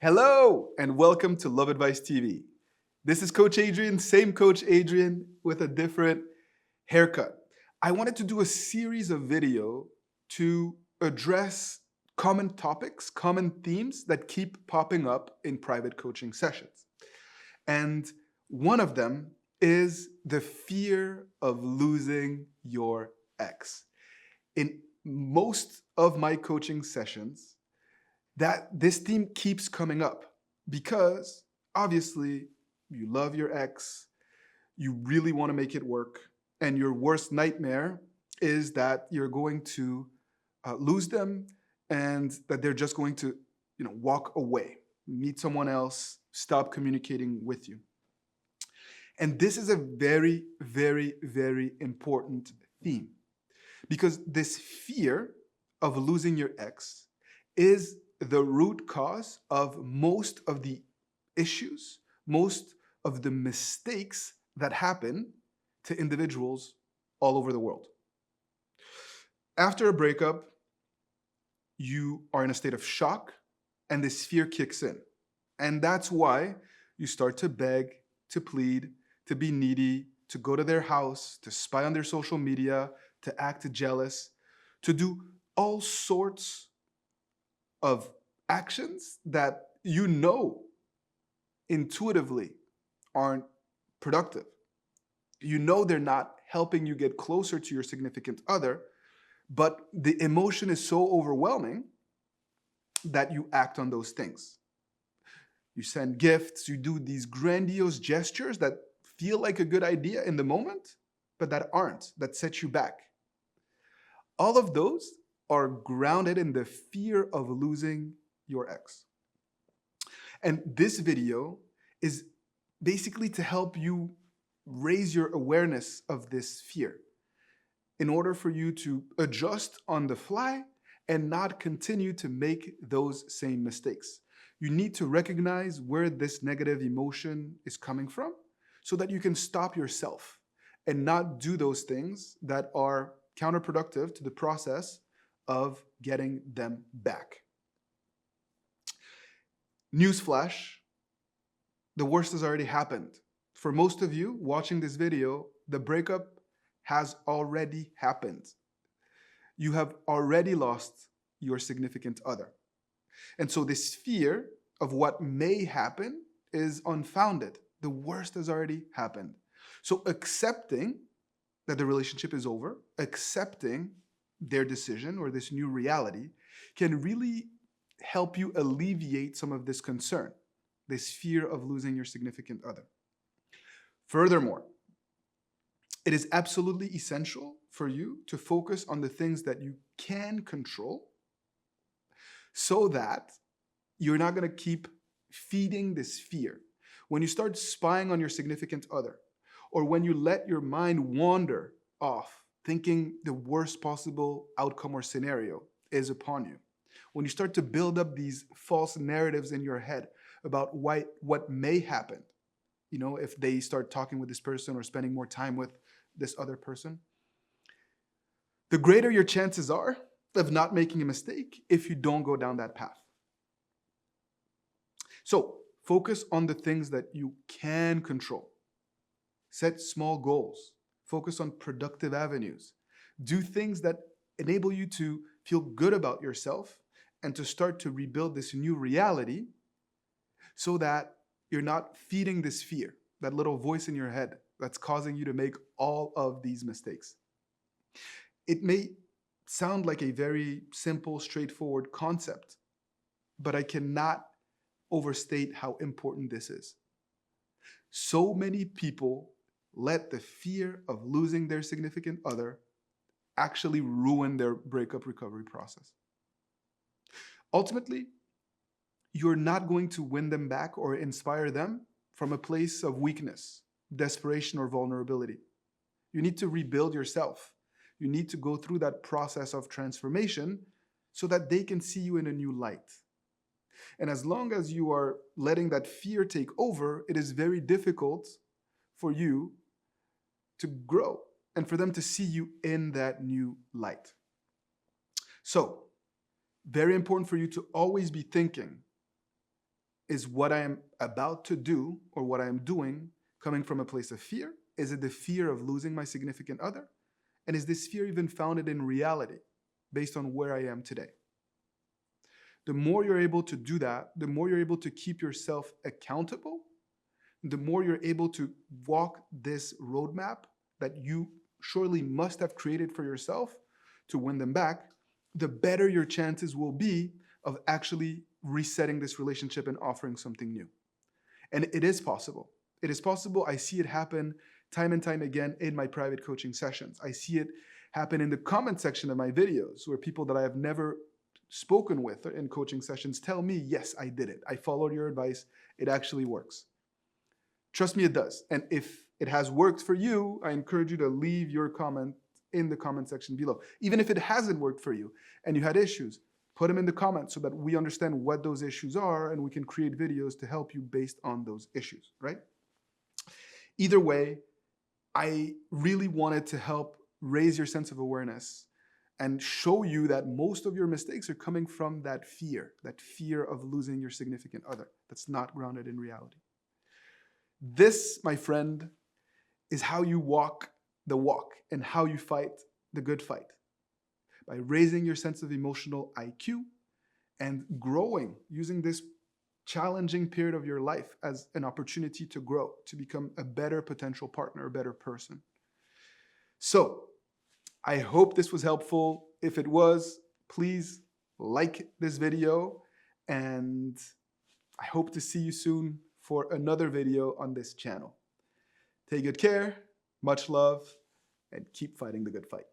Hello, and welcome to Love Advice TV. This is Coach Adrian, same Coach Adrian with a different haircut. I wanted to do a series of video to address common topics, common themes that keep popping up in private coaching sessions. And one of them is the fear of losing your ex. In most of my coaching sessions, that this theme keeps coming up because obviously you love your ex, you really want to make it work, and your worst nightmare is that you're going to lose them and that they're just going to, walk away, meet someone else, stop communicating with you. And this is a very, very, very important theme because this fear of losing your ex is the root cause of most of the issues, most of the mistakes that happen to individuals all over the world. After a breakup, you are in a state of shock and this fear kicks in. And that's why you start to beg, to plead, to be needy, to go to their house, to spy on their social media, to act jealous, to do all sorts of actions that you know intuitively aren't productive. You know they're not helping you get closer to your significant other, but the emotion is so overwhelming that you act on those things. You send gifts, you do these grandiose gestures that feel like a good idea in the moment, but that aren't, that set you back. All of those are grounded in the fear of losing your ex. And this video is basically to help you raise your awareness of this fear in order for you to adjust on the fly and not continue to make those same mistakes. You need to recognize where this negative emotion is coming from so that you can stop yourself and not do those things that are counterproductive to the process of getting them back. Newsflash, the worst has already happened. For most of you watching this video, the breakup has already happened. You have already lost your significant other. And so this fear of what may happen is unfounded. The worst has already happened. So accepting that the relationship is over, accepting their decision or this new reality can really help you alleviate some of this concern, this fear of losing your significant other. Furthermore, it is absolutely essential for you to focus on the things that you can control so that you're not going to keep feeding this fear. When you start spying on your significant other, or when you let your mind wander off, thinking the worst possible outcome or scenario is upon you, when you start to build up these false narratives in your head about what may happen, if they start talking with this person or spending more time with this other person, the greater your chances are of not making a mistake if you don't go down that path. So focus on the things that you can control. Set small goals. Focus on productive avenues. Do things that enable you to feel good about yourself and to start to rebuild this new reality so that you're not feeding this fear, that little voice in your head that's causing you to make all of these mistakes. It may sound like a very simple, straightforward concept, but I cannot overstate how important this is. So many people let the fear of losing their significant other actually ruin their breakup recovery process. Ultimately, you're not going to win them back or inspire them from a place of weakness, desperation, or vulnerability. You need to rebuild yourself. You need to go through that process of transformation so that they can see you in a new light. And as long as you are letting that fear take over, it is very difficult for you to grow and for them to see you in that new light. So, very important for you to always be thinking Is what I am about to do or what I am doing coming from a place of fear? Is it the fear of losing my significant other? And is this fear even founded in reality based on where I am today? The more you're able to do that, the more you're able to keep yourself accountable, the more you're able to walk this roadmap that you surely must have created for yourself to win them back, the better your chances will be of actually resetting this relationship and offering something new. And it is possible. It is possible. I see it happen time and time again in my private coaching sessions. I see it happen in the comment section of my videos where people that I have never spoken with in coaching sessions tell me, yes, I did it. I followed your advice. It actually works. Trust me, it does. And if it has worked for you, I encourage you to leave your comment in the comment section below. Even if it hasn't worked for you and you had issues, put them in the comments so that we understand what those issues are and we can create videos to help you based on those issues, right? Either way, I really wanted to help raise your sense of awareness and show you that most of your mistakes are coming from that fear of losing your significant other that's not grounded in reality. This, my friend, is how you walk the walk and how you fight the good fight. By raising your sense of emotional IQ and growing, using this challenging period of your life as an opportunity to grow, to become a better potential partner, a better person. So, I hope this was helpful. If it was, please like this video, and I hope to see you soon for another video on this channel. Take good care, much love, and keep fighting the good fight.